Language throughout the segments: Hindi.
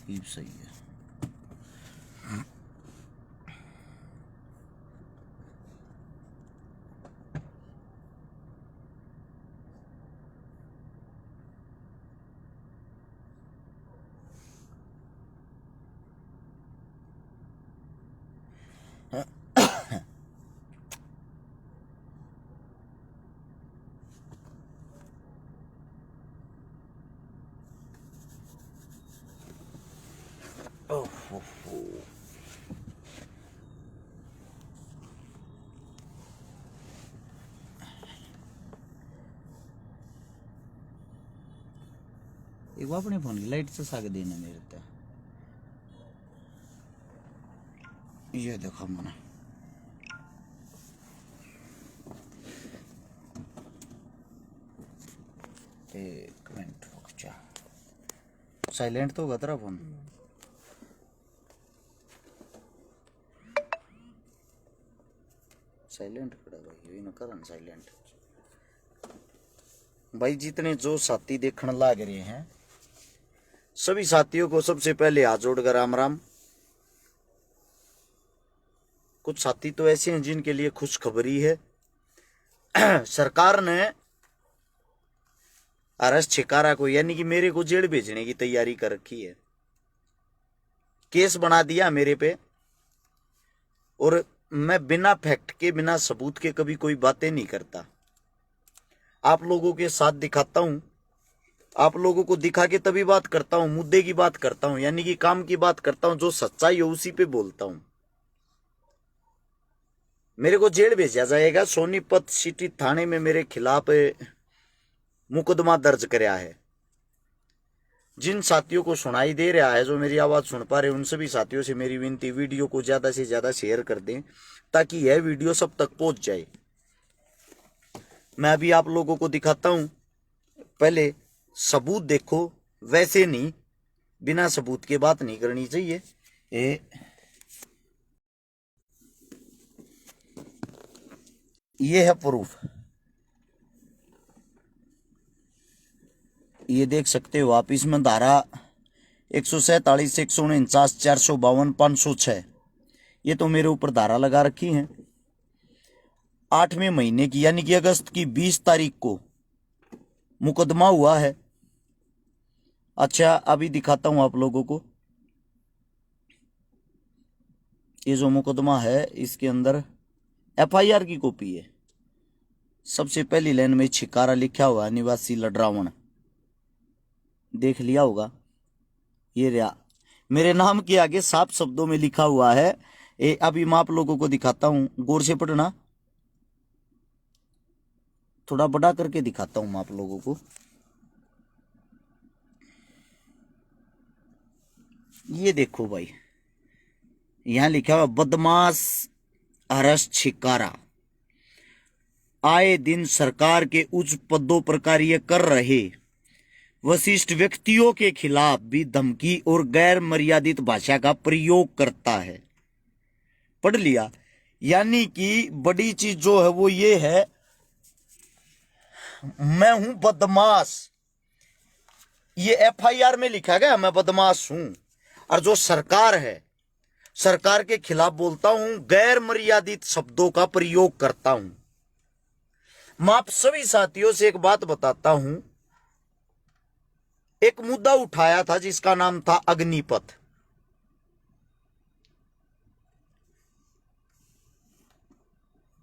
तरकीब सही है। एक बार अपने फोन की लाइट से साग देना मेरे ते ये देखो मना एक मिनट रुक जा। साइलेंट तो होगा तेरा फोन? साइलेंट करा भाई, ये करन साइलेंट। भाई जितने जो साथी देखने लग रहे हैं सभी साथियों को सबसे पहले हाथ जोड़कर राम राम। कुछ साथी तो ऐसे हैं जिनके लिए खुशखबरी है। सरकार ने आरएस छिकारा को यानी कि मेरे को जेल भेजने की तैयारी कर रखी है। केस बना दिया मेरे पे और मैं बिना फैक्ट के बिना सबूत के कभी कोई बातें नहीं करता। आप लोगों के साथ दिखाता हूं, आप लोगों को दिखा के तभी बात करता हूं, मुद्दे की बात करता हूं यानी कि काम की बात करता हूं। जो सच्चाई है उसी पे बोलता हूं। मेरे को जेल भेजा जाएगा। सोनीपत सिटी थाने में मेरे खिलाफ मुकदमा दर्ज कराया है। जिन साथियों को सुनाई दे रहा है, जो मेरी आवाज सुन पा रहे, उन सभी साथियों से मेरी विनती, वीडियो को ज्यादा से ज्यादा शेयर कर दें ताकि यह वीडियो सब तक पहुंच जाए। मैं अभी आप लोगों को दिखाता हूं। पहले सबूत देखो, वैसे नहीं, बिना सबूत के बात नहीं करनी चाहिए। ये है प्रूफ, ये देख सकते हो आप। इसमें धारा 147, 149, 452, 506 ये तो मेरे ऊपर धारा लगा रखी है। 8वें महीने की यानी कि अगस्त की 20 तारीख को मुकदमा हुआ है। अच्छा अभी दिखाता हूं आप लोगों को। ये जो मुकदमा है इसके अंदर एफआईआर की कॉपी है। सबसे पहली लाइन में छिकारा लिखा हुआ, निवासी लडरावण, देख लिया होगा। ये रहा मेरे नाम के आगे साफ शब्दों में लिखा हुआ है। अभी मैं आप लोगों को दिखाता हूं, गौर से पढ़ना, थोड़ा बड़ा करके दिखाता हूं मैं आप लोगों को। ये देखो भाई, यहां लिखा हुआ बदमाश आरएस छिकारा आए दिन सरकार के उच्च पदों पर कार्य कर रहे वरिष्ठ व्यक्तियों के खिलाफ भी धमकी और गैर मर्यादित भाषा का प्रयोग करता है। पढ़ लिया? यानी कि बड़ी चीज जो है वो ये है, मैं हूं बदमाश। ये एफआईआर में लिखा गया मैं बदमाश हूं। और जो सरकार है, सरकार के खिलाफ बोलता हूं, गैर मर्यादित शब्दों का प्रयोग करता हूं। मैं आप सभी साथियों से एक बात बताता हूं। एक मुद्दा उठाया था जिसका नाम था अग्निपथ।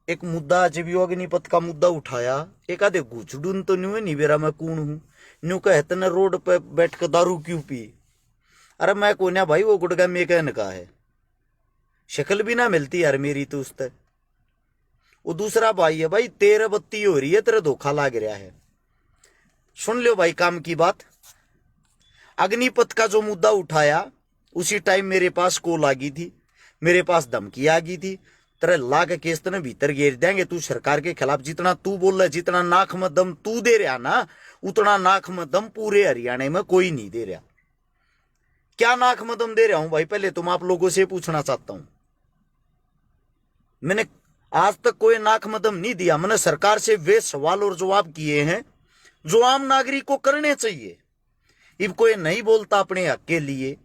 एक मुद्दा जब यो अग्निपथ का मुद्दा उठाया, एक आधे घुचडून तो न्यू नहीं बेरा मैं कौन हूं, न्यू कहते न रोड पे बैठ कर दारू क्यों पी। अरे मैं कौन है भाई, वो गुड़गा में कहने का है, शक्ल भी ना मिलती यार मेरी तो उससे। वो दूसरा भाई है भाई, 13 हो रही है, तेरा धोखा लाग रहा है। सुन लो भाई काम की बात। अग्निपथ का जो मुद्दा उठाया उसी टाइम मेरे पास कॉल आ गई थी, मेरे पास धमकी आ गई थी, तेरे ला के केस तने भीतर घेर देंगे। तू सरकार के खिलाफ जितना तू बोल रहा है, जितना नाक में दम तू दे रहा ना, उतना नाक में दम पूरे हरियाणा में कोई नहीं दे रहा। क्या नाक में दम दे रहा हूं भाई, पहले तुम आप लोगों से पूछना चाहता हूं। मैंने आज तक कोई नाक में दम नहीं दिया। मैंने सरकार से वे सवाल और जवाब किए हैं जो आम नागरिक को करने चाहिए। अब कोई नहीं बोलता अपने हक के लिए,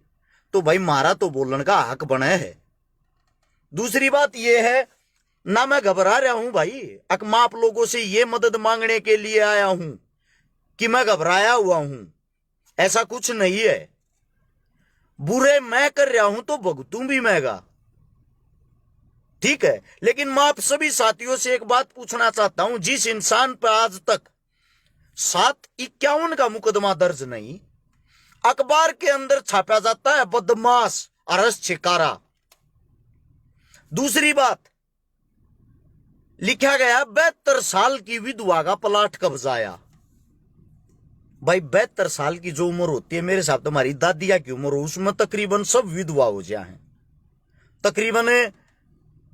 तो भाई मारा तो बोलने का हक बने है। दूसरी बात यह है ना मैं घबरा रहा हूं भाई, अक मैं आप लोगों से ये मदद मांगने के लिए आया हूं कि मैं घबराया हुआ हूं, ऐसा कुछ नहीं है। बुरे मैं कर रहा हूं तो भुगतूं भी मैंगा, ठीक है। लेकिन मैं आप सभी साथियों से एक बात पूछना चाहता हूं, जिस इंसान पर आज तक 751 का मुकदमा दर्ज नहीं, अखबार के अंदर छापा जाता है बदमाश अरस छिकारा। दूसरी बात, लिखा गया 72 साल की विधवा का प्लाट कब्जाया। भाई 72 साल की जो उम्र होती है, मेरे साथ तुम्हारी दादिया की उम्र हो, उसमें तकरीबन सब विधवा हो जाए हैं। तकरीबन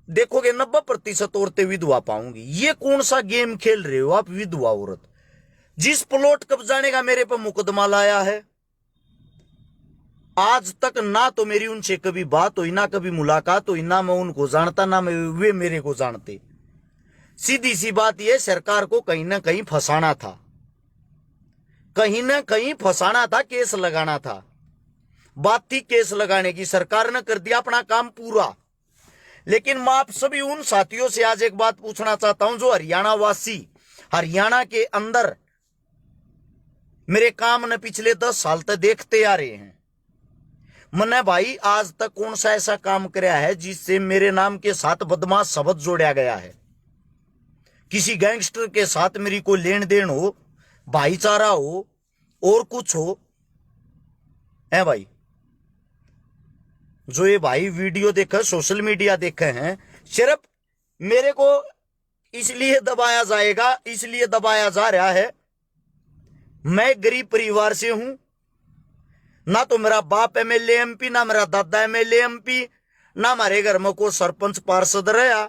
देखोगे 90% औरतें विधवा पाऊंगी। ये कौन सा गेम खेल रहे हो आप विधवा औरत? जिस प्लॉट कब्जाने का मेरे पर मुकदमा लाया है, आज तक ना तो मेरी उनसे कभी बात हुई, ना कभी मुलाकात हुई, ना मैं उनको जानता, ना वे मेरे को जानते। सीधी सी बात यह, सरकार को कहीं ना कहीं फंसाना था, कहीं ना कहीं फंसाना था, केस लगाना था। बात थी केस लगाने की, सरकार ने कर दिया अपना काम पूरा। लेकिन मैं आप सभी उन साथियों से आज एक बात पूछना चाहता हूं जो हरियाणा वासी, हरियाणा के अंदर मेरे काम ने पिछले 10 साल तक देखते आ रहे हैं। मैंने भाई आज तक कौन सा ऐसा काम किया है जिससे मेरे नाम के साथ बदमाश शब्द जोड़ा गया है? किसी गैंगस्टर के साथ मेरी कोई लेन देन हो, भाईचारा हो, और कुछ हो? है भाई, जो ये भाई वीडियो देखे, सोशल मीडिया देखे हैं, सिर्फ मेरे को इसलिए दबाया जाएगा, इसलिए दबाया जा रहा है, मैं गरीब परिवार से हूं। ना तो मेरा बाप एमएलए एमपी, ना मेरा दादा एमएलए एमपी, ना हमारे घर में कोई सरपंच पार्षद रहा।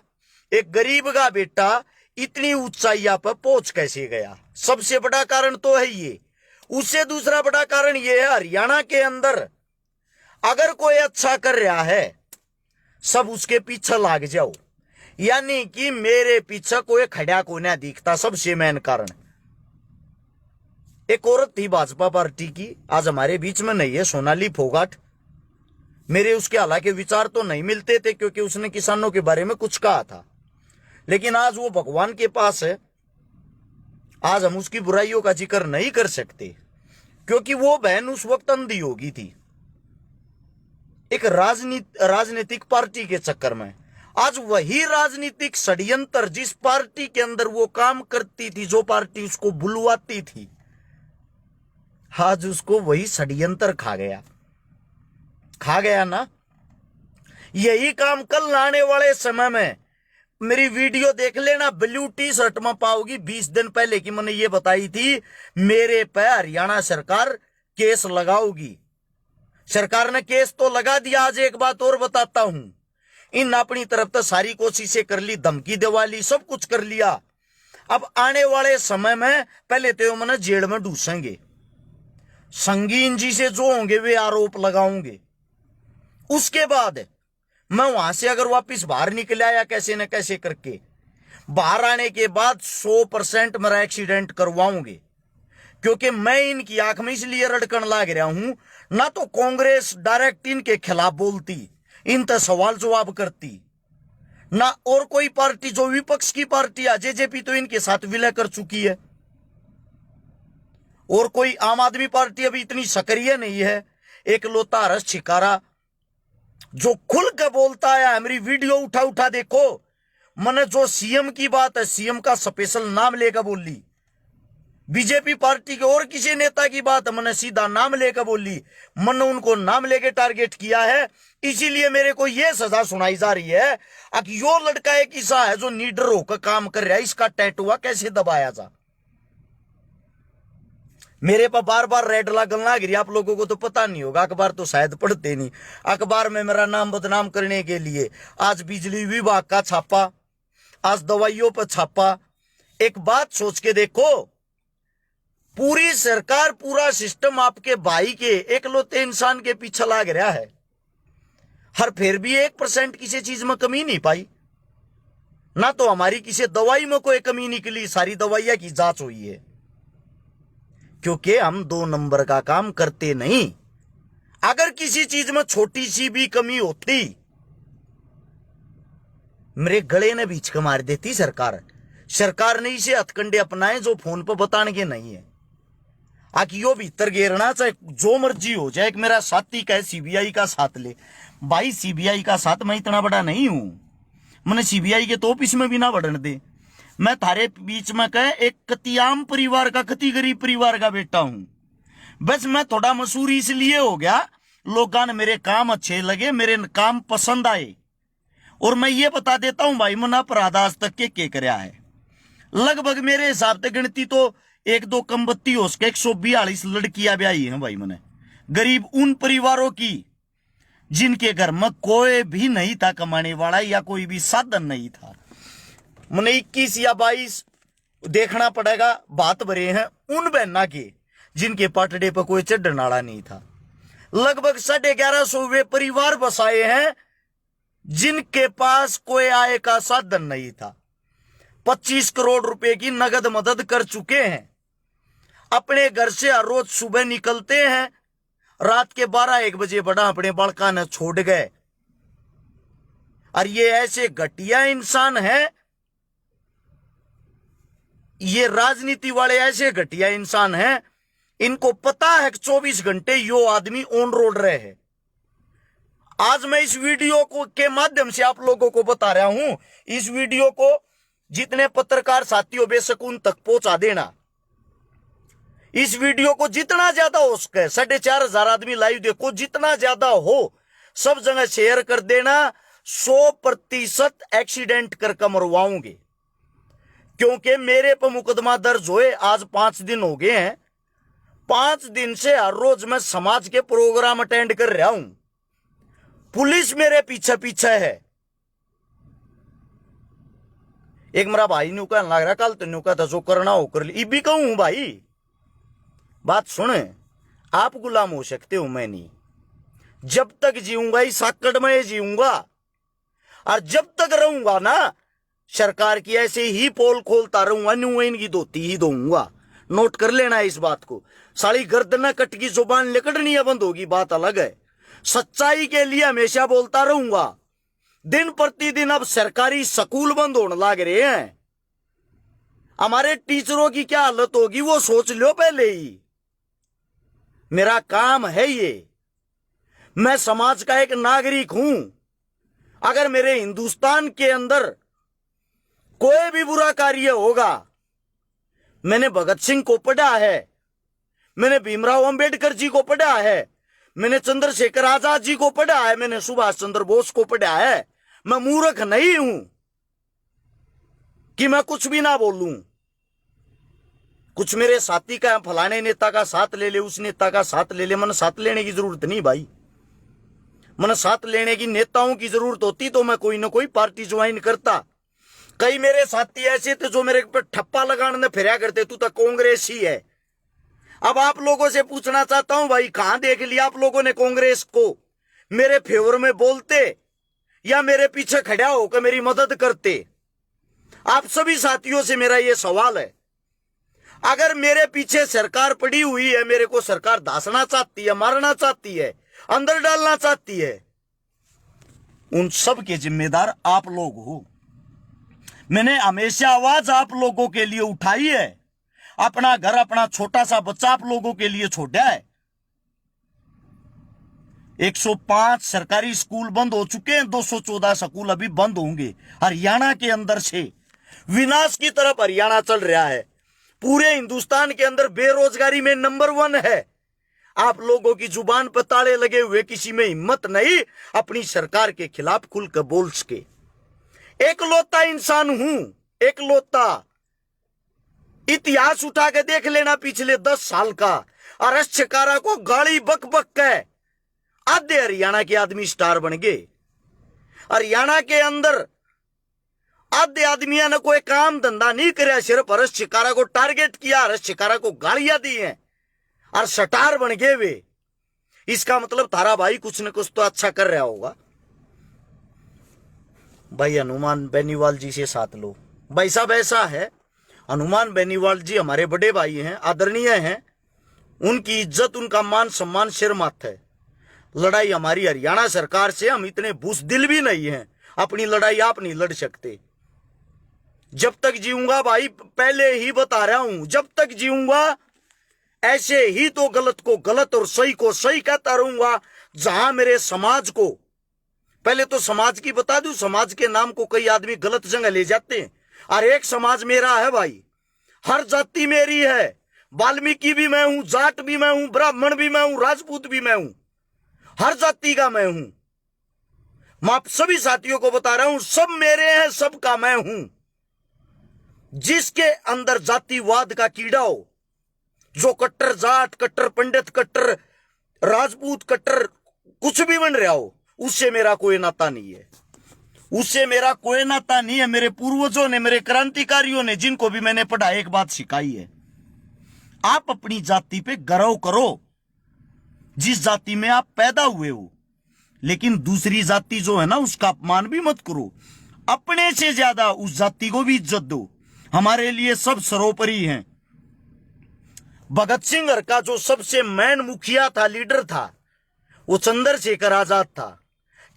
एक गरीब का बेटा इतनी ऊंचाइया पर पहुंच कैसे गया? सबसे बड़ा कारण तो है ये। उससे दूसरा बड़ा कारण ये है, हरियाणा के अंदर अगर कोई अच्छा कर रहा है, सब उसके पीछे लाग जाओ, यानी कि मेरे पीछे कोई खड़ा को ना दिखता। सबसे मेन कारण, एक औरत थी भाजपा पार्टी की, आज हमारे बीच में नहीं है, सोनाली फोगाट। मेरे उसके हालांकि विचार तो नहीं मिलते थे, क्योंकि उसने किसानों के बारे में कुछ कहा था, लेकिन आज वो भगवान के पास है। आज हम उसकी बुराइयों का जिक्र नहीं कर सकते, क्योंकि वो बहन उस वक्त अंधी होगी थी एक राजनीतिक पार्टी के चक्कर में। आज वही राजनीतिक षड्यंत्र, जिस पार्टी के अंदर वो काम करती थी, जो पार्टी उसको बुलवाती थी, आज उसको वही षड्यंत्र खा गया ना। यही काम कल आने वाले समय में, मेरी वीडियो देख लेना, ब्लू टी शर्ट में पाओगी 20 दिन पहले की मैंने ये बताई थी, मेरे पे हरियाणा सरकार केस लगाओगी। सरकार ने केस तो लगा दिया। आज एक बात और बताता हूं, इन अपनी तरफ तो सारी कोशिशें कर ली, धमकी दिवाली सब कुछ कर लिया। अब आने वाले समय में पहले तो मैंने जेल में ढूंसेंगे, संगीन जी से जो होंगे वे आरोप लगाऊंगे। उसके बाद मैं वहां से अगर वापिस बाहर निकल आया कैसे न कैसे करके, बाहर आने के बाद 100% मेरा एक्सीडेंट करवाऊंगे, क्योंकि मैं इनकी आंख में इसलिए रड़कन लाग रहा हूं। ना तो कांग्रेस डायरेक्ट इनके खिलाफ बोलती, इन पर सवाल जवाब करती, ना और कोई पार्टी जो विपक्ष की पार्टी है, जेजेपी तो इनके साथ विलय कर चुकी है, और कोई आम आदमी पार्टी अभी इतनी सक्रिय नहीं है। एक लोता हरस छिकारा जो खुल के बोलता है, मेरी वीडियो उठा उठा देखो, मैंने जो सीएम की बात है, सीएम का स्पेशल नाम लेकर बोली। बीजेपी पार्टी के और किसी नेता की बात मैंने सीधा नाम लेकर बोली, मैंने उनको नाम लेके टारगेट किया है। इसीलिए मेरे को यह सजा सुनाई जा रही है कि यो लड़का एक ऐसा है जो नीडर होकर काम कर रहा है, इसका टैटुआ कैसे दबाया जा। मेरे पर बार बार रेड लगन लग रही। आप लोगों को तो पता नहीं होगा, अखबार तो शायद पढ़ते नहीं। अखबार में मेरा नाम बदनाम करने के लिए आज बिजली विभाग का छापा, आज दवाइयों पर छापा। एक बात सोच के देखो, पूरी सरकार, पूरा सिस्टम आपके भाई के एकलौते इंसान के पीछे लग रहा है, हर फिर भी 1% किसी चीज में कमी नहीं पाई। ना तो हमारी किसी दवाई में कोई कमी निकली, सारी दवाइयां की जांच हुई है, क्योंकि हम 2 नंबर का काम करते नहीं। अगर किसी चीज में छोटी सी भी कमी होती, मेरे गले ने बीच का मार देती सरकार। सरकार ने इसे हथकंडे अपनाए जो फोन पर बताने के नहीं है। आकि यो भीतर घेरना चाहे जो मर्जी हो जाए। एक मेरा साथी कहे सीबीआई का साथ ले, भाई सीबीआई का साथ मैं इतना बड़ा नहीं हूं, मैंने सीबीआई के तो ऑफिस में भी ना बढ़ने दे। मैं थारे बीच में कहे एक कतियाम परिवार का, कति गरीब परिवार का बेटा हूं। बस मैं थोड़ा मशहूर इसलिए हो गया, लोगों ने मेरे काम अच्छे लगे, मेरे काम पसंद आए। और मैं ये बता देता हूं भाई, मैंने अपराध आज तक के करया है लगभग मेरे हिसाब से गिनती तो 1-2 कम बत्ती हो सके 142 लड़कियां ब्याही हैं भाई मैंने, गरीब उन परिवारों की जिनके घर में कोई भी नहीं था कमाने वाला या कोई भी साधन नहीं था। मैंने 21 या 22 देखना पड़ेगा बात भरे हैं उन बहना के जिनके पाटड़े पर कोई चढ़ने वाला नहीं था। लगभग 1150 वे परिवार बसाए हैं जिनके पास कोई आय का साधन नहीं था। 25 करोड़ रुपए की नगद मदद कर चुके हैं। अपने घर से हर रोज सुबह निकलते हैं, रात के 12-1 बजे बड़ा अपने बालका ने छोड़ गए। और ये ऐसे घटिया इंसान है, ये राजनीति वाले ऐसे घटिया इंसान हैं, इनको पता है कि 24 घंटे यो आदमी ऑन रोड रहे हैं। आज मैं इस वीडियो को के माध्यम से आप लोगों को बता रहा हूं। इस वीडियो को जितने पत्रकार साथियों बेशक उन तक पहुंचा देना। इस वीडियो को जितना ज्यादा हो सके, 4,500 आदमी लाइव देखो, जितना ज्यादा हो सब जगह शेयर कर देना। 100% एक्सीडेंट करके मरवाऊंगे, क्योंकि मेरे पर मुकदमा दर्ज हुए आज 5 दिन हो गए हैं। 5 दिन से हर रोज मैं समाज के प्रोग्राम अटेंड कर रहा हूं। पुलिस मेरे पीछे पीछे है। एक मेरा भाई न्यू कहने लग रहा, कल तो न्यू कहता जो करना हो कर ली। भी कहूं भाई, बात सुने, आप गुलाम हो सकते हो, मैं नहीं। जब तक जीऊंगा इस आकड़ में जीऊंगा, और जब तक रहूंगा ना सरकार की ऐसे ही पोल खोलता रहूंगा, न्यू इनकी धोती ही दूंगा। नोट कर लेना इस बात को। साली गर्दन कट की जुबान निकलनी बंद होगी, बात अलग है। सच्चाई के लिए हमेशा बोलता रहूंगा। दिन प्रतिदिन अब सरकारी स्कूल बंद होने लग रहे हैं, हमारे टीचरों की क्या हालत होगी वो सोच लो पहले ही। मेरा काम है ये, मैं समाज का एक नागरिक हूं। अगर मेरे हिंदुस्तान के अंदर कोई भी बुरा कार्य होगा, मैंने भगत सिंह को पढ़ा है, मैंने भीमराव अंबेडकर जी को पढ़ा है, मैंने चंद्रशेखर आजाद जी को पढ़ा है, मैंने सुभाष चंद्र बोस को पढ़ा है। मैं मूर्ख नहीं हूं कि मैं कुछ भी ना बोलूं। कुछ मेरे साथी का फलाने नेता का साथ ले ले, उस नेता का साथ ले ले, मैंने साथ लेने की जरूरत नहीं भाई। मैंने साथ लेने की नेताओं की जरूरत होती तो मैं कोई ना कोई पार्टी ज्वाइन करता। कई मेरे साथी ऐसे थे जो मेरे पर ठप्पा लगाने में फिरा करते, तू तो कांग्रेस ही है। अब आप लोगों से पूछना चाहता हूं भाई, कहां देख लिया आप लोगों ने कांग्रेस को मेरे फेवर में बोलते या मेरे पीछे खड़ा होकर मेरी मदद करते? आप सभी साथियों से मेरा यह सवाल है। अगर मेरे पीछे सरकार पड़ी हुई है, मेरे को सरकार दासना चाहती है, मारना चाहती है, अंदर डालना चाहती है, उन सब के जिम्मेदार आप लोग हो। मैंने हमेशा आवाज आप लोगों के लिए उठाई है। अपना घर, अपना छोटा सा बच्चा आप लोगों के लिए छोड़ा है। 105 सरकारी स्कूल बंद हो चुके हैं, 214 स्कूल अभी बंद होंगे। हरियाणा के अंदर से विनाश की तरफ हरियाणा चल रहा है। पूरे हिंदुस्तान के अंदर बेरोजगारी में नंबर 1 है। आप लोगों की जुबान पर ताले लगे हुए, किसी में हिम्मत नहीं अपनी सरकार के खिलाफ खुलकर बोल सके। एकलौता इंसान हूं, एकलौता। इतिहास उठा के देख लेना पिछले 10 साल का। अरक्षकारा को गाली बक बक के आधे हरियाणा के आदमी स्टार बन गए। हरियाणा के अंदर आधे आदमियों ने कोई काम धंधा नहीं कराया, सिर्फ अरक्षकारा को टारगेट किया, अरक्षकारा को गालियां दी हैं और स्टार बन गए वे। इसका मतलब तारा भाई कुछ न कुछ तो अच्छा कर रहा होगा। भाई हनुमान बेनीवाल जी से साथ लो। भाई साहब ऐसा है, हनुमान बेनीवाल जी हमारे बड़े भाई हैं, आदरणीय हैं। उनकी इज्जत, उनका मान सम्मान सिर माथ है। लड़ाई हमारी हरियाणा सरकार से, हम इतने बुज़दिल भी नहीं हैं, अपनी लड़ाई आप नहीं लड़ सकते। जब तक जीऊंगा भाई, पहले ही बता रहा हूं, जब तक जीऊंगा ऐसे ही तो गलत को गलत और सही को सही कहता रहूंगा। जहां मेरे समाज को, पहले तो समाज की बता दूं, समाज के नाम को कई आदमी गलत जगह ले जाते हैं। और एक समाज मेरा है भाई, हर जाति मेरी है, वाल्मीकि भी मैं हूं, जाट भी मैं हूं, ब्राह्मण भी मैं हूं, राजपूत भी मैं हूं, हर जाति का मैं हूं। मैं आप सभी साथियों को बता रहा हूं, सब मेरे हैं, सबका मैं हूं। जिसके अंदर जातिवाद का कीड़ा हो, जो कट्टर जाट, कट्टर पंडित, कट्टर राजपूत, कट्टर कुछ भी बन रहा हो, उससे मेरा कोई नाता नहीं है, उससे मेरा कोई नाता नहीं है। मेरे पूर्वजों ने, मेरे क्रांतिकारियों ने, जिनको भी मैंने पढ़ा, एक बात सिखाई है, आप अपनी जाति पे गर्व करो, जिस जाति में आप पैदा हुए हो, लेकिन दूसरी जाति जो है ना, उसका अपमान भी मत करो। अपने से ज्यादा उस जाति को भी इज्जत दो। हमारे लिए सब सर्वोपरि हैं। भगत सिंह का जो सबसे मैन मुखिया था, लीडर था, वो चंद्रशेखर आजाद था।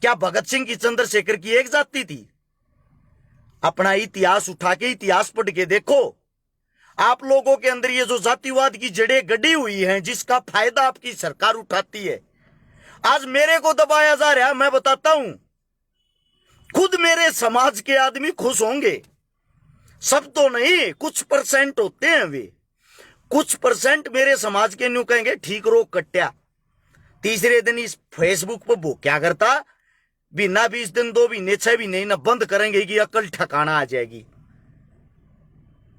क्या भगत सिंह की, चंद्रशेखर की एक जाति थी? अपना इतिहास उठा के, इतिहास पढ़ के देखो। आप लोगों के अंदर ये जो जातिवाद की जड़ें गड़ी हुई हैं, जिसका फायदा आपकी सरकार उठाती है, आज मेरे को दबाया जा रहा है। मैं बताता हूं, खुद मेरे समाज के आदमी खुश होंगे, सब तो नहीं, कुछ परसेंट होते हैं वे, कुछ परसेंट मेरे समाज के न्यू कहेंगे ठीक रो कट्या। तीसरे दिन इस फेसबुक पर वो क्या करता, बिना 20 दिन, 2 महीने, 6 महीने ना बंद करेंगे कि अकल ठिकाना आ जाएगी।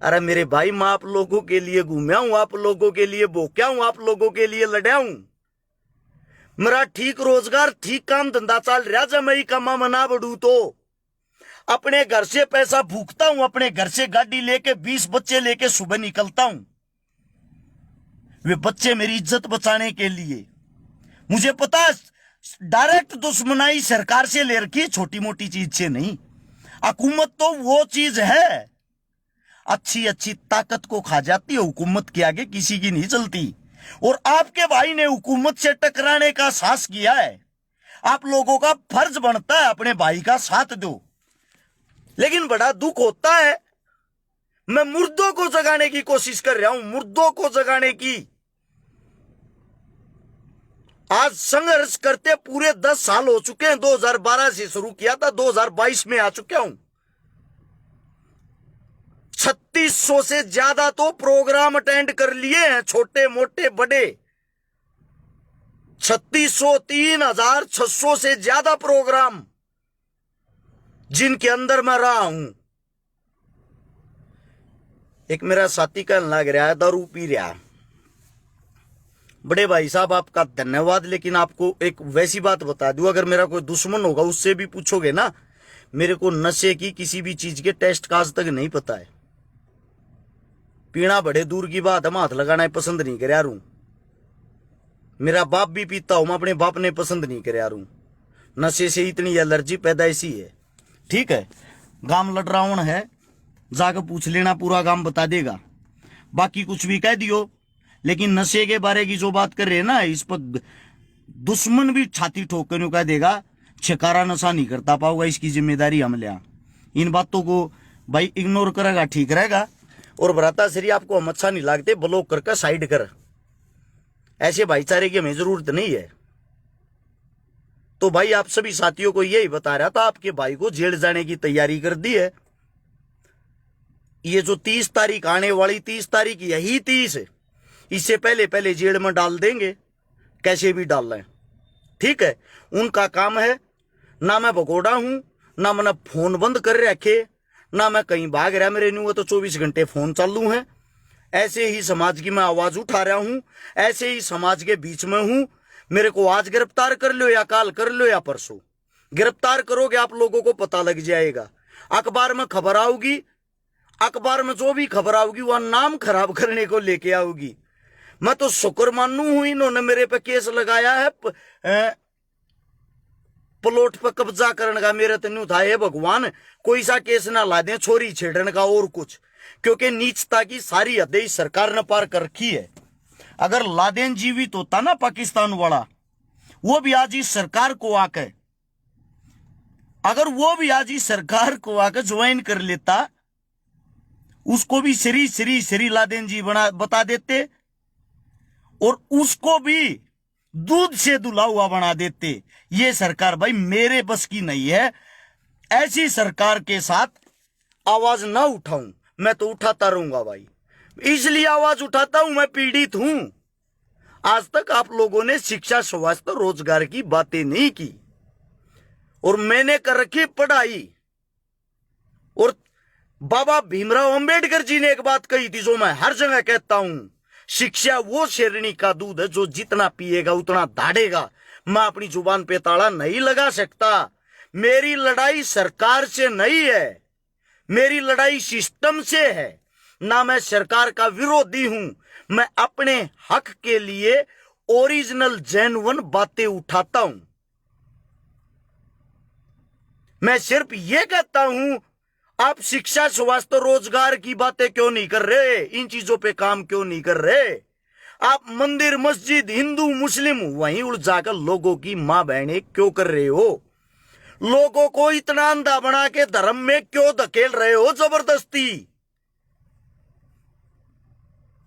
अरे मेरे भाई, मैं आप लोगों के लिए घूमया हूं, आप लोगों के लिए भोक्या हूं, आप लोगों के लिए लड़ा हूं। मेरा ठीक रोजगार, ठीक काम धंधा चल रहा। जब मैं कमा मना बढ़ू तो अपने घर से पैसा भूखता हूं, अपने घर से गाड़ी लेके 20 बच्चे लेके सुबह निकलता हूं। वे बच्चे मेरी इज्जत बचाने के लिए। मुझे पता है, डायरेक्ट दुश्मनाई सरकार से ले रखी, छोटी मोटी चीज से नहीं। हुकूमत तो वो चीज है, अच्छी अच्छी ताकत को खा जाती है, हुकूमत के आगे किसी की नहीं चलती। और आपके भाई ने हुकूमत से टकराने का साहस किया है। आप लोगों का फर्ज बनता है अपने भाई का साथ दो। लेकिन बड़ा दुख होता है, मैं मुर्दों को जगाने की कोशिश कर रहा हूं, मुर्दों को जगाने की। आज संघर्ष करते पूरे 10 साल हो चुके हैं। 2012 से शुरू किया था, 2022 में आ चुका हूं। 3600 से ज्यादा तो प्रोग्राम अटेंड कर लिए हैं, छोटे मोटे बड़े। 3600, 3600 से ज्यादा प्रोग्राम जिनके अंदर मैं रहा हूं। एक मेरा साथी कहने लग रहा है दारू पी रहा है। बड़े भाई साहब, आपका धन्यवाद, लेकिन आपको एक वैसी बात बता दूं, अगर मेरा कोई दुश्मन होगा उससे भी पूछोगे ना, मेरे को नशे की किसी भी चीज के टेस्ट का आज तक नहीं पता है। पीना बड़े दूर की बात है, मैं हाथ लगाना पसंद नहीं कर रू। मेरा बाप भी पीता हूं, मैं अपने बाप ने पसंद नहीं कर रू। नशे से इतनी एलर्जी पैदाइशी है। ठीक है, गांव लड़ रावण है, जाकर पूछ लेना, पूरा गांव बता देगा। बाकी कुछ भी कह दियो, लेकिन नशे के बारे की जो बात कर रहे हैं ना, इस पर दुश्मन भी छाती ठोक कर कह देगा, छिकारा नशा नहीं करता पाओगा, इसकी जिम्मेदारी हम लिया। इन बातों को भाई इग्नोर करेगा, ठीक रहेगा। और भ्राता श्री, आपको हम अच्छा नहीं लगते, ब्लॉक करके साइड कर। ऐसे भाईचारे की हमें जरूरत नहीं है। तो भाई आप सभी साथियों को यही बता रहा था, आपके भाई को जेल जाने की तैयारी कर दी है। ये जो 30 तारीख आने वाली, 30 तारीख यही 30 है, इससे पहले पहले जेल में डाल देंगे, कैसे भी डाल रहे हैं। ठीक है, उनका काम है। ना मैं भगोड़ा हूं, ना मैंने फोन बंद कर रखे, ना मैं कहीं भाग रहा। मेरे न्यू तो 24 घंटे फोन चालू है। ऐसे ही समाज की मैं आवाज उठा रहा हूं, ऐसे ही समाज के बीच में हूं। मेरे को आज गिरफ्तार कर लो या काल कर लो या परसों गिरफ्तार करोगे, आप लोगों को पता लग जाएगा। अखबार में खबर आऊगी, अखबार में जो भी खबर आऊगी वह नाम खराब करने को लेके आऊगी। मैं तो शुक्र मानू हूं, इन्होंने मेरे पे केस लगाया है प्लॉट पर कब्जा करने का। मेरे तो नहीं था, हे भगवान कोई सा केस ना ला दे छोरी छेड़ने का और कुछ, क्योंकि नीचता की सारी हदें इस सरकार ने पार कर रखी है। अगर लादेन जीवित होता ना पाकिस्तान वाला, वो भी आज इस सरकार को आकर, अगर वो भी आज इस सरकार को आकर ज्वाइन कर लेता, उसको भी श्री लादेन जी बता देते और उसको भी दूध से दुला हुआ बना देते। ये सरकार भाई मेरे बस की नहीं है। ऐसी सरकार के साथ आवाज ना उठाऊं, मैं तो उठाता रहूंगा भाई। इसलिए आवाज उठाता हूं, मैं पीड़ित हूं। आज तक आप लोगों ने शिक्षा, स्वास्थ्य, रोजगार की बातें नहीं की और मैंने कर रखी पढ़ाई। और बाबा भीमराव अंबेडकर जी ने एक बात कही थी जो मैं हर जगह कहता हूं, शिक्षा वो शेरनी का दूध है जो जितना पिएगा उतना दाढ़ेगा। मैं अपनी जुबान पे ताला नहीं लगा सकता। मेरी लड़ाई सरकार से नहीं है, मेरी लड़ाई सिस्टम से है। ना मैं सरकार का विरोधी हूं, मैं अपने हक के लिए ओरिजिनल जेन्युइन बातें उठाता हूं। मैं सिर्फ ये कहता हूं, आप शिक्षा, स्वास्थ्य, रोजगार की बातें क्यों नहीं कर रहे? इन चीजों पे काम क्यों नहीं कर रहे? आप मंदिर, मस्जिद, हिंदू, मुस्लिम वहीं उलझाकर लोगों की मां बहनें क्यों कर रहे हो? लोगों को इतना अंधा बना के धर्म में क्यों धकेल रहे हो जबरदस्ती?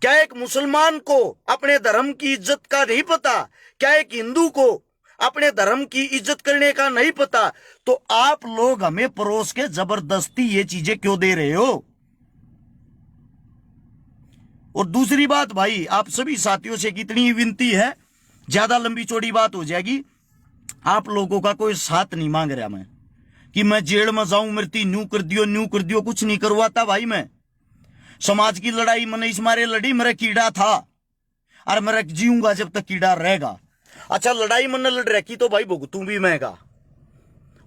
क्या एक मुसलमान को अपने धर्म की इज्जत का नहीं पता? क्या एक हिंदू को अपने धर्म की इज्जत करने का नहीं पता? तो आप लोग हमें परोस के जबरदस्ती ये चीजें क्यों दे रहे हो? और दूसरी बात भाई, आप सभी साथियों से कितनी विनती है, ज्यादा लंबी चौड़ी बात हो जाएगी। आप लोगों का कोई साथ नहीं मांग रहा मैं कि मैं जेल में जाऊं, मृत्यु न्यू कर दियो, कुछ नहीं करवाता भाई। मैं समाज की लड़ाई मैंने इस मारे लड़ी, मेरा कीड़ा था और मैं जीऊंगा जब तक कीड़ा रहेगा। अच्छा, लड़ाई मैंने लड़ रखी तो भाई भुगतू भी मैंगा।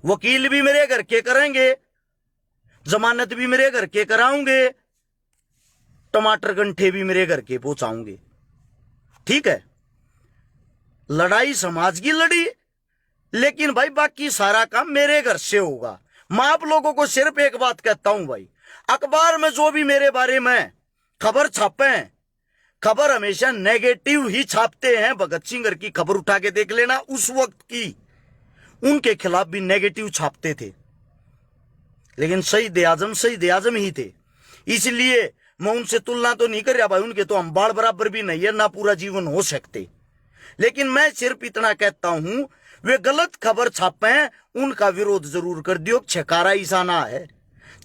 वकील भी मेरे घर के करेंगे, जमानत भी मेरे घर के कराऊंगे, टमाटर गंठे भी मेरे घर के पहुंचाऊंगे। ठीक है, लड़ाई समाज की लड़ी, लेकिन भाई बाकी सारा काम मेरे घर से होगा। मैं आप लोगों को सिर्फ एक बात कहता हूं भाई, अखबार में जो भी मेरे बारे में खबर छापे, खबर हमेशा नेगेटिव ही छापते हैं। भगत सिंह की खबर उठा के देख लेना, उस वक्त की उनके खिलाफ भी नेगेटिव छापते थे, लेकिन शहीद आजम ही थे। इसलिए मैं उनसे तुलना तो नहीं कर रहा भाई, उनके तो हम बाल बराबर भी नहीं है, ना पूरा जीवन हो सकते। लेकिन मैं सिर्फ इतना कहता हूं, वे गलत खबर छापे, उनका विरोध जरूर कर दियो। छकारा ईसाना है,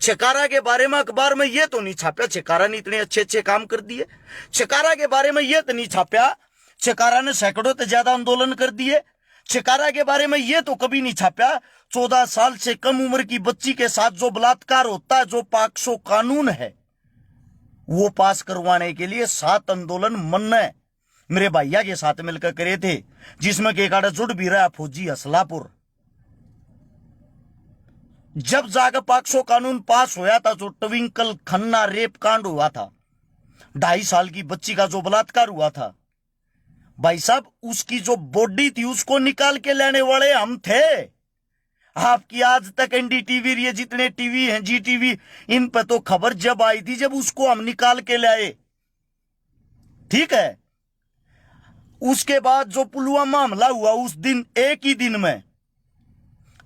छकारा के बारे में अखबार में ये तो नहीं छापा छकारा ने इतने अच्छे अच्छे काम कर दिए। छकारा के बारे में ये तो नहीं छापा छकारा ने सैकड़ों से ज्यादा आंदोलन कर दिए। छकारा के बारे में ये तो कभी नहीं छापा 14 साल से कम उम्र की बच्ची के साथ जो बलात्कार होता है, जो पाक्सो कानून है, वो पास करवाने के लिए 7 आंदोलन मन ने मेरे भैया के साथ मिलकर करे थे, जिसमें के काड़ा जुड़ भी रहा फौजी असलापुर। जब जाकर पाक्सो कानून पास होया था, जो ट्विंकल खन्ना रेप कांड हुआ था, 2.5 साल की बच्ची का जो बलात्कार हुआ था, भाई साहब उसकी जो बॉडी थी उसको निकाल के लेने वाले हम थे। आपकी आज तक एनडीटीवी, ये जितने टीवी हैं, जी टीवी, इन पर तो खबर जब आई थी जब उसको हम निकाल के लाए। ठीक है, उसके बाद जो पुलवामा हमला हुआ, उस दिन एक ही दिन में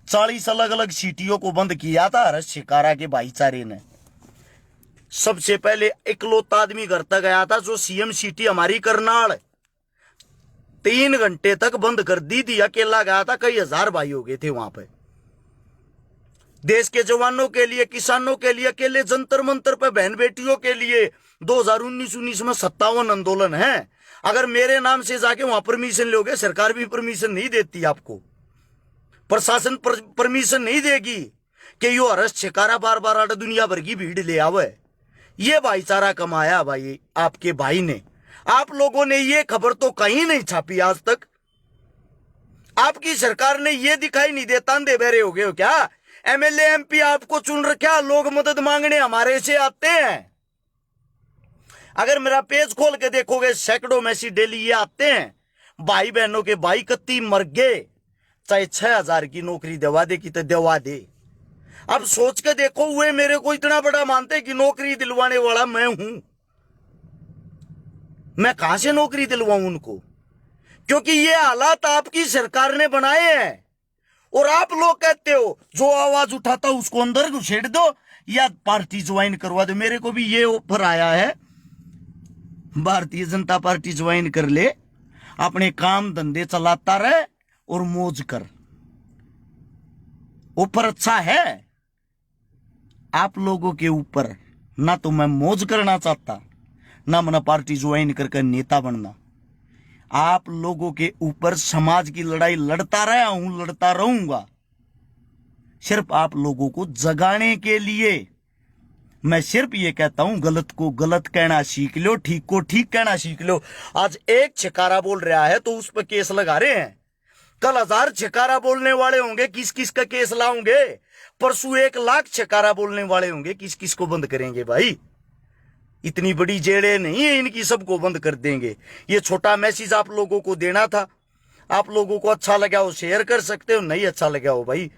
40 अलग अलग सिटियों को बंद किया था हर्ष शिकारा के भाईचारे ने। सबसे पहले इकलौता आदमी घर तक गया था जो सीएम सिटी हमारी करनाल, 3 घंटे तक बंद कर दी थी। अकेला गया था, कई हजार भाई हो गए थे वहां पे। देश के जवानों के लिए, किसानों के लिए, अकेले जंतर मंतर पे बहन बेटियों के लिए 2019 में 57 आंदोलन है। अगर मेरे नाम से जाके वहां परमिशन लोगे, सरकार भी परमिशन नहीं देती आपको, प्रशासन परमिशन नहीं देगी कि यो हर्ष शिकारा बार बार आटा दुनिया भर की भीड़ ले आवे। ये भाईचारा कमाया भाई आपके भाई ने। आप लोगों ने ये खबर तो कहीं नहीं छापी आज तक। आपकी सरकार ने ये दिखाई नहीं देता, अंधे बहरे हो गए हो क्या? एमएलए एमपी आपको चुन रखा, लोग मदद मांगने हमारे से आते हैं। अगर मेरा पेज खोल के देखोगे, सैकड़ों मैसेज डेली ये आते हैं, भाई बहनों के भाई कत्ती मर गए, चाहे 6,000 की नौकरी दवा दे कि तो दवा दे। अब सोच के देखो, वे मेरे को इतना बड़ा मानते कि नौकरी दिलवाने वाला मैं हूं। मैं कहां से नौकरी दिलवाऊं उनको? क्योंकि ये हालात आपकी सरकार ने बनाए हैं। और आप लोग कहते हो जो आवाज उठाता उसको अंदर घुसेड़ दो या पार्टी ज्वाइन करवा दो। मेरे को भी ये ऑफर आया है, भारतीय जनता पार्टी ज्वाइन कर ले, अपने काम धंधे चलाता रहे और मौज कर। ऑफर अच्छा है आप लोगों के ऊपर। ना तो मैं मौज करना चाहता, ना मैं पार्टी ज्वाइन करके नेता बनना। आप लोगों के ऊपर समाज की लड़ाई लड़ता रहा हूं, लड़ता रहूंगा, सिर्फ आप लोगों को जगाने के लिए। मैं सिर्फ ये कहता हूं, गलत को गलत कहना सीख लो, ठीक को ठीक कहना सीख लो। आज एक छिकारा बोल रहा है तो उस पर केस लगा रहे हैं, कल 1000 छिकारा बोलने वाले होंगे, किस किस का केस लाओगे। परसों 1 लाख छिकारा बोलने वाले होंगे, किस किस को बंद करेंगे भाई। इतनी बड़ी जेलें नहीं है इनकी, सबको बंद कर देंगे। ये छोटा मैसेज आप लोगों को देना था। आप लोगों को अच्छा लगा हो शेयर कर सकते हो, नहीं अच्छा लगा हो भाई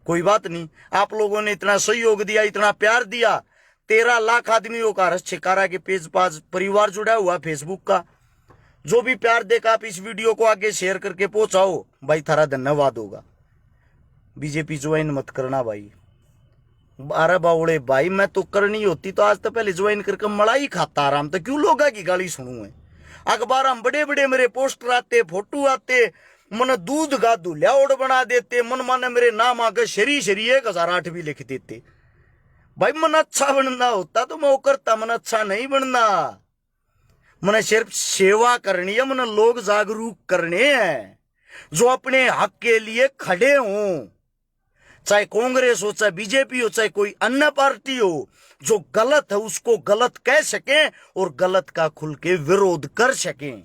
कोई बात नहीं। आप लोगों ने इतना सहयोग दिया, इतना प्यार दिया। 13 लाख आदमियों का रस छिकारा के पेज पास परिवार जुड़ा हुआ फेसबुक का। जो भी प्यार देखा आप इस वीडियो को आगे शेयर करके पहुंचाओ भाई, थारा धन्यवाद होगा। बीजेपी ज्वाइन मत करना भाई। 12 बावड़े भाई, मैं तो करनी होती तो आज तो पहले ज्वाइन करके मलाई खाता आराम। तो क्यों लोग की गाली सुनू है। अखबार में बड़े बड़े मेरे पोस्टर आते, फोटो आते, मन दूध का दुल्हाड़ बना देते, मन माने मेरे नाम आगे शरी 1008 भी लिख देते। भाई मन अच्छा बनना होता तो मैं वो करता, मन अच्छा नहीं बनना। मैंने सिर्फ सेवा करनी है, मैंने लोग जागरूक करने हैं जो अपने हक के लिए खड़े हों। चाहे कांग्रेस हो, चाहे बीजेपी हो, चाहे कोई अन्य पार्टी हो, जो गलत है उसको गलत कह सकें और गलत का खुल के विरोध कर सकें।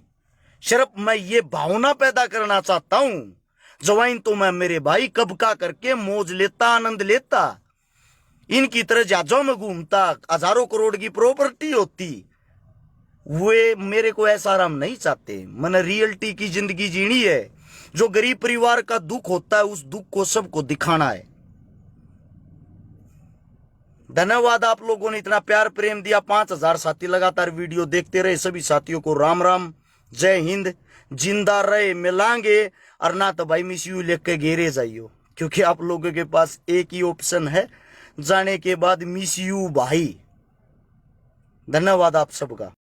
सिर्फ मैं ये भावना पैदा करना चाहता हूं। ज्वाइन तो मैं मेरे भाई कब का करके मौज लेता, आनंद लेता, इनकी तरह जहाजों में घूमता, हजारों करोड़ की प्रॉपर्टी होती। वे मेरे को ऐसा आराम नहीं चाहते। मैंने रियलिटी की जिंदगी जीनी है। जो गरीब परिवार का दुख होता है उस दुख को सबको दिखाना है। धन्यवाद आप लोगों ने इतना प्यार प्रेम दिया। 5000 साथी लगातार वीडियो देखते रहे। सभी साथियों को राम राम, जय हिंद। जिंदा रहे मिलांगे, और ना तो भाई मिस यू लेके घेरे जाइयो, क्योंकि आप लोगों के पास एक ही ऑप्शन है, जाने के बाद मिस यू भाई। धन्यवाद आप सबका।